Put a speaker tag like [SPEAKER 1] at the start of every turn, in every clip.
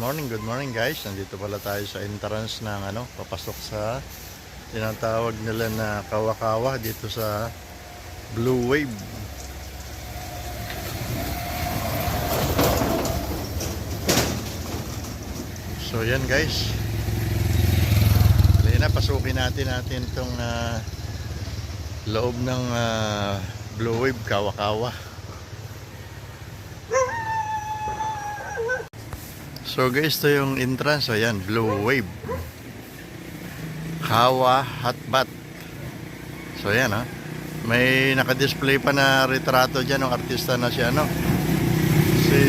[SPEAKER 1] good morning guys. Nandito pala tayo sa entrance ng papasok sa tinatawag nila na Kawa-Kawa dito sa Blue Wave. So yan guys. Lena, pasukin natin itong loob ng Blue Wave Kawa-Kawa. So guys, ito yung entrance. Ayan, Blue Wave Kawa Hot Bath. So ayan, may naka-display pa na retrato dyan ng artista na si si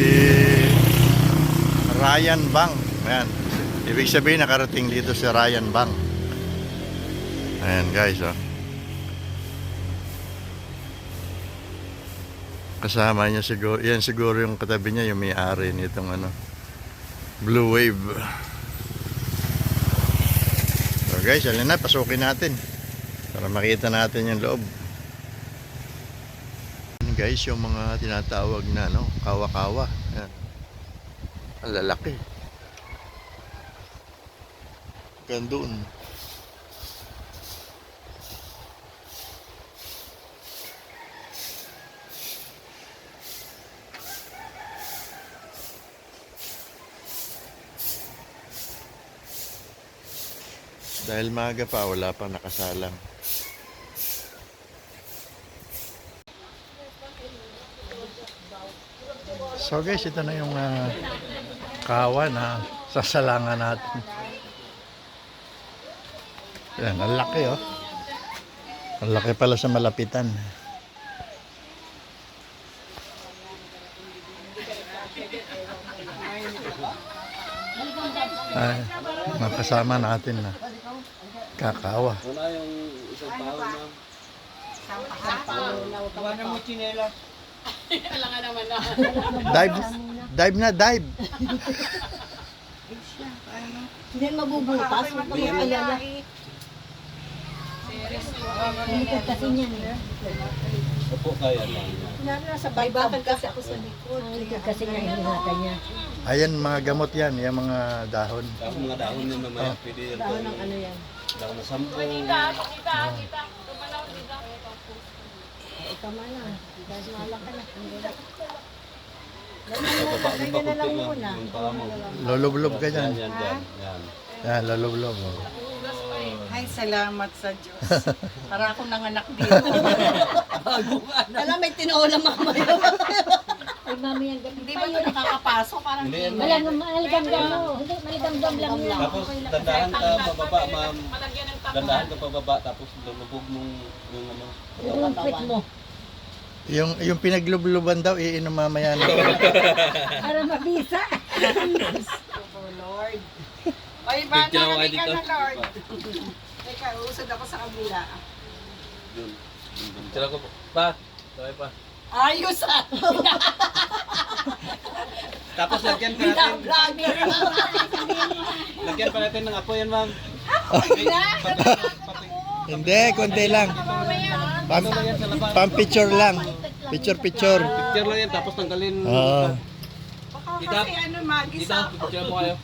[SPEAKER 1] Ryan Bang. Ayan, ibig sabihin nakarating dito si Ryan Bang. Ayan guys, kasama niya siguro, yan siguro yung katabi niya, yung may-ari nitong Blue Wave. So guys, alin na, pasukin natin para makita natin yung loob. Guys, yung mga tinatawag na kawa-kawa. Ayan. Ang lalaki. Gandun. Dahil maaga pa, wala pang nakasalang. So guys, ito na yung kawa na sasalangan natin. Yan, ang laki Ang laki pala sa malapitan. Ay, makasama natin na kakawa.
[SPEAKER 2] Wala yung isang tao, ma'am. Wala mo chinela.
[SPEAKER 3] Alam nga naman na.
[SPEAKER 1] Dive.
[SPEAKER 4] Hindi mabubutas. Huwag kang mag-alala. Likod kasi niyan.
[SPEAKER 2] Opo, kaya lang.
[SPEAKER 4] Nasa baybakan kasi ako sa likod. Likod kasi niya, hinihatan niya.
[SPEAKER 1] Ayan, mga gamot yan. Yung mga dahon.
[SPEAKER 2] Tapos mga dahon na mamaya, pwede yan.
[SPEAKER 4] Dahon ng ano yan.
[SPEAKER 2] Dahon na sampo.
[SPEAKER 3] Kita.
[SPEAKER 4] Ikaw man na. Dahil malak ka na.
[SPEAKER 2] Ganyan
[SPEAKER 4] na lang muna.
[SPEAKER 1] Lolob-lob ka dyan.
[SPEAKER 2] Yan.
[SPEAKER 1] Yan, lolob-lob.
[SPEAKER 5] Ay, salamat sa Diyos. Para akong nanganak dito.
[SPEAKER 4] Alam, may tinola mamaya. Ay, mami, ang gabi.
[SPEAKER 5] Hindi ba ito nakakapasok? Parang
[SPEAKER 2] Hindi yan.
[SPEAKER 4] Maligam-gam mo. Hindi, maligam-gam lang yan.
[SPEAKER 2] Tapos dandahan ka pababa, ma'am.
[SPEAKER 3] Palagyan ng tapo.
[SPEAKER 2] Dandahan ka pababa, tapos lulubog yung
[SPEAKER 4] Yung pit mo.
[SPEAKER 1] Yung pinaglubluban daw, iinom mamaya na.
[SPEAKER 4] Para mabisa.
[SPEAKER 5] Oh, Lord. Ay, baka kami ka na, Lord. Teka, usod ako sa kabila.
[SPEAKER 2] Sila ko po. Pa. Sabay pa.
[SPEAKER 5] Ayos
[SPEAKER 2] Tapos lagyan pa natin.
[SPEAKER 5] Vlogger.
[SPEAKER 2] Lagyan pa natin ng apo yan, ma'am.
[SPEAKER 1] Hindi, konti lang. Pang-picture lang. Picture.
[SPEAKER 2] Picture lang yan, tapos tanggalin.
[SPEAKER 1] Oo.
[SPEAKER 5] Baka kasi magisa.
[SPEAKER 2] Picture mo kayo.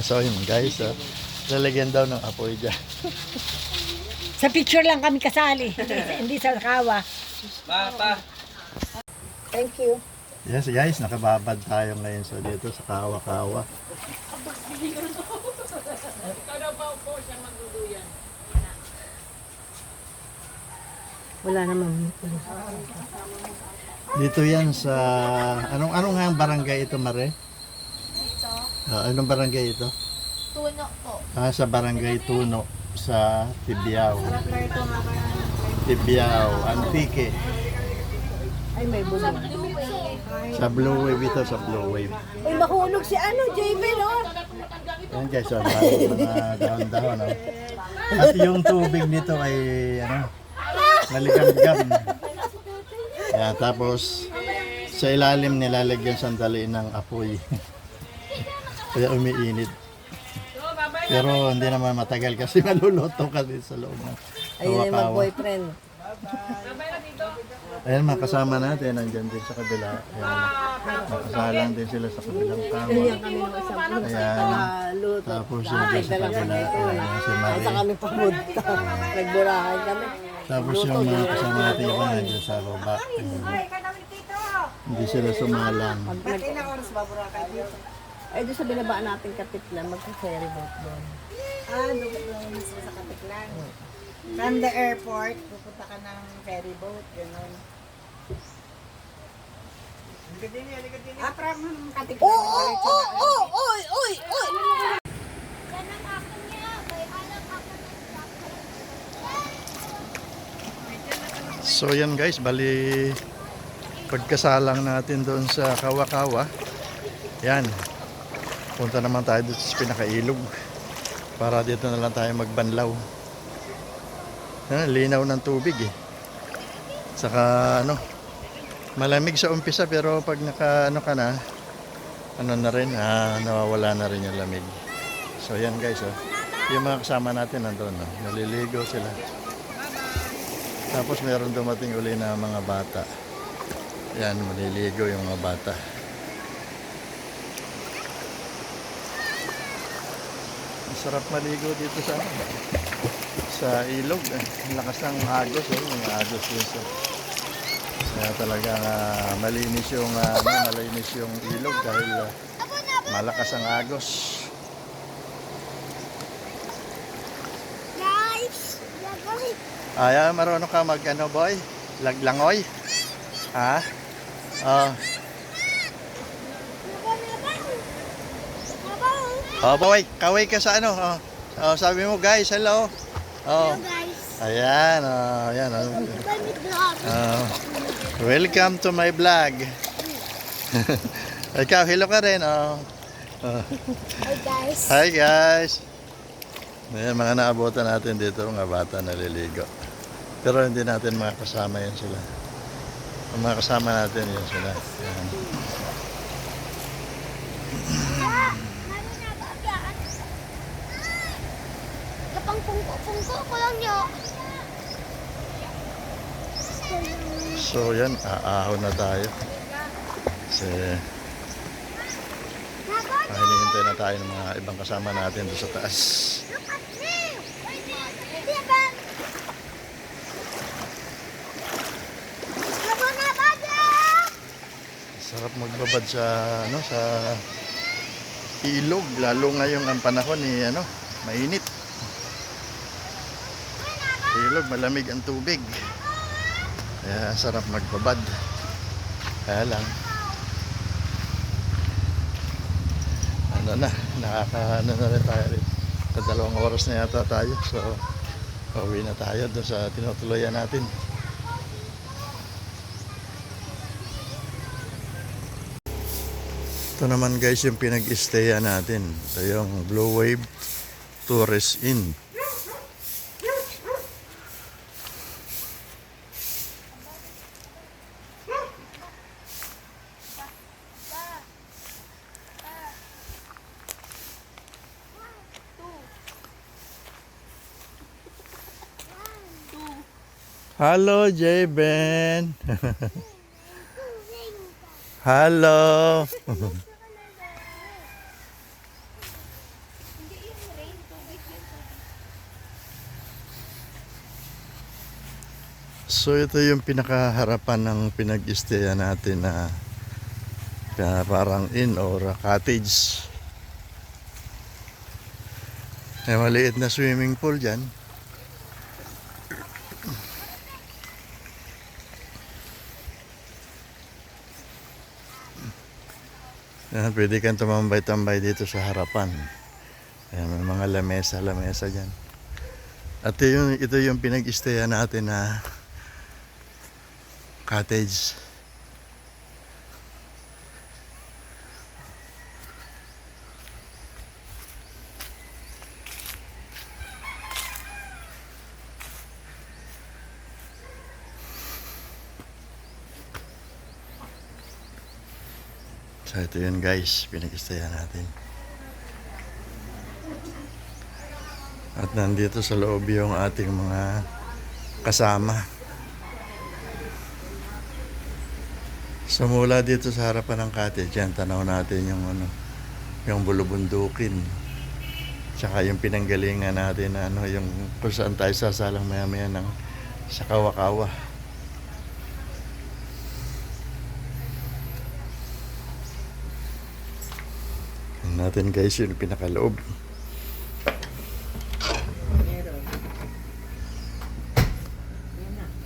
[SPEAKER 1] So yun guys, lalagyan daw ng apoy dyan.
[SPEAKER 4] Sa picture lang kami kasali. Hindi sa kawa.
[SPEAKER 2] Pa.
[SPEAKER 4] Thank you.
[SPEAKER 1] Yes guys, nakababad tayo ngayon dito sa Kawa-Kawa.
[SPEAKER 4] Wala naman.
[SPEAKER 1] Dito yan sa anong nga ang barangay ito, Mare?
[SPEAKER 6] Dito,
[SPEAKER 1] Anong barangay ito?
[SPEAKER 6] Tuno po.
[SPEAKER 1] Sa barangay Tuno sa Tibiao. Tibiao, Antique.
[SPEAKER 4] Ay, may bulo.
[SPEAKER 1] Sa Blue Wave ito, sa Blue Wave.
[SPEAKER 4] Ay, mahulog si Javel,
[SPEAKER 1] Yan guys, mga dahon-dahon. At yung tubig nito ay maligam-gam. Yan, tapos sa ilalim nilalagyan sandali ng apoy. Kaya umiinit. Pero hindi naman matagal kasi maluluto ka din sa loob ng
[SPEAKER 4] Ayun ay
[SPEAKER 1] Kawa-Kawa.
[SPEAKER 4] mag-boyfriend.
[SPEAKER 1] Ayan, mga kasama natin, nandyan din sa kabila. Ayan, nakasalang din sila sa kabilang kama.
[SPEAKER 4] Kaya kami ng isang
[SPEAKER 1] Ayan,
[SPEAKER 4] luto.
[SPEAKER 1] tapos yung din sa kabila, ayan, si
[SPEAKER 4] Sa
[SPEAKER 1] Marie.
[SPEAKER 4] kami pamunta. Nagburahan kami.
[SPEAKER 1] Tapos yung mga kasama natin iba nandyan sa baba. Ayan. Hindi sila sumalang.
[SPEAKER 5] Ba't ilang oras ba Boracay dito?
[SPEAKER 4] Ay, doon sa binabaan natin Kapitlan, magka-ferry boat doon.
[SPEAKER 5] Lugod lang mismo sa Katiklan. From the airport, pupunta ka ng ferry boat, gano'n. From Katiklan.
[SPEAKER 4] Oy!
[SPEAKER 6] Yan ang akin niya. May alam ako ng
[SPEAKER 1] So yan guys, bali pagkasalang natin doon sa Kawakawa. Yan. Punta naman tayo doon sa pinakailog. Para dito na lang tayo magbanlaw. Yan, linaw ng tubig eh. Saka ano, malamig sa umpisa pero pag naka ano ka na, ano na rin, nawawala na rin yung lamig. So yan guys, oh. Yung mga kasama natin nandun, oh. Naliligo sila. Tapos meron dumating uli na mga bata. Yan, maliligo yung mga bata. Masarap maligo dito sa ilog. Ang lakas ng agos, oh. Yung agos dito sa... Kaya talagang malinis yung ilog dahil malakas ang agos.
[SPEAKER 6] Guys!
[SPEAKER 1] Ay, marunong ka mag ano boy? Laglangoy? Ha? Oh. Oh boy, kaway ka sa ano? Oh. Oh, sabi mo guys, hello. Oh.
[SPEAKER 6] Guys!
[SPEAKER 1] Ayan, oh, ayan. Oh.
[SPEAKER 6] Kami vlog!
[SPEAKER 1] Oh. Welcome to my vlog. Ikaw, hello ka rin. Oh. Oh.
[SPEAKER 6] Hi guys!
[SPEAKER 1] Hi guys. Ayan, mga naabutan natin dito, mga bata naliligo. Pero hindi natin makasama yan sila. Ang mga kasama natin yun sila. Ayan.
[SPEAKER 6] Mami na ba yan? Kapang pungko ko lang nyo.
[SPEAKER 1] So yan, aahon na tayo. Kasi hinihintay na tayo ng mga ibang kasama natin doon sa taas. Sarap magbabad sa ano sa ilog, lalo ngayong ang panahon ni ano, mainit. Sa ilog malamig ang tubig. Kaya sarap magbabad. Kaya lang ano na, nakakaano na rin tayo rin. Sa 2 oras na yata tayo. So pauwi na tayo doon sa tinutuloyan natin. Ito naman guys yung pinag-stayan natin. Ito yung Blue Wave Tourist Inn. Hello, J-Ben. Hello. So ito yung pinakaharapan ng pinag-stayan natin na parang inn or cottage. May maliit na swimming pool dyan. Yan, pwede kang tumambay-tambay dito sa harapan. Ayan, may mga lamesa dyan. At ito yung pinag-stayan natin na cottage. So ito yun guys, pinag-stayan natin. At nandito sa loob yung ating mga kasama. So mula dito sa harapan ng cottage, yan, tanaw natin yung ano, yung bulubundukin. Tsaka yung pinanggalingan natin na ano, yung kung saan tayo sasalang maya-maya ng sa Kawa-Kawa. Yan natin guys, yung pinakaloob.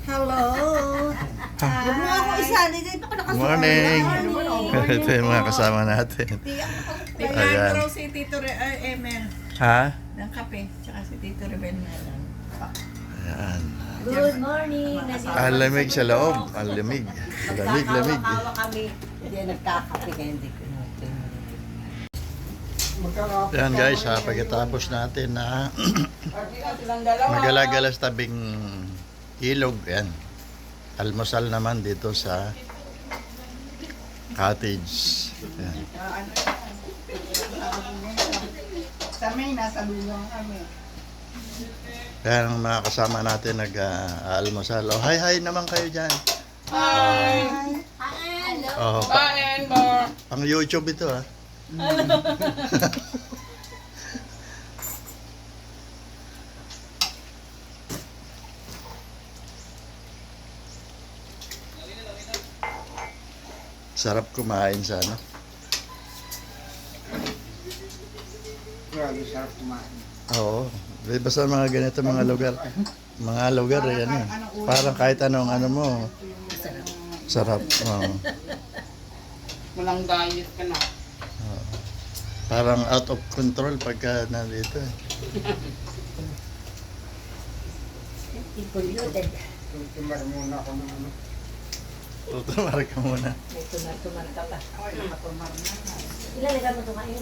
[SPEAKER 4] Hello. Huwag mo ako isali din. Baka
[SPEAKER 1] Good morning! Ito yung mga kasama natin. Ayan.
[SPEAKER 5] Naglalaro si Tito Emel
[SPEAKER 1] Ha?
[SPEAKER 5] ng kape, tsaka si Tito Rebel Melan.
[SPEAKER 1] Ayan.
[SPEAKER 4] Good morning.
[SPEAKER 1] Ang lamig sa loob. Ang lamig. Lamig.
[SPEAKER 4] Kawa kami. Hindi nagkakape kaya hindi ko natin.
[SPEAKER 1] Yan guys, ha, pagkatapos natin na magalagala sa tabing ilog, yan. Almusal naman dito sa cottage. Yan.
[SPEAKER 5] Sa amin, nasa lulong kami.
[SPEAKER 1] Yan ang mga kasama natin nag-almusal. Oh, hi naman kayo dyan.
[SPEAKER 3] Hi!
[SPEAKER 1] Oh,
[SPEAKER 3] Bye, Enbar!
[SPEAKER 1] pang YouTube ito ha. Sarap kumain sa ano.
[SPEAKER 5] Grabe, sarap kumain.
[SPEAKER 1] Oo. Basta mga ganito mga lugar. Mga lugar yan eh. Parang kahit anong ano mo. Sarap. Oo.
[SPEAKER 3] Walang diet ka na.
[SPEAKER 1] Parang out of control pagka nandito eh.
[SPEAKER 4] Polluted.
[SPEAKER 5] Tumar muna ako ng ano.
[SPEAKER 1] Tutumar ka muna.
[SPEAKER 4] May tumar ka pa.
[SPEAKER 5] Ay, matumar na.
[SPEAKER 4] Ilan mo ito kayo?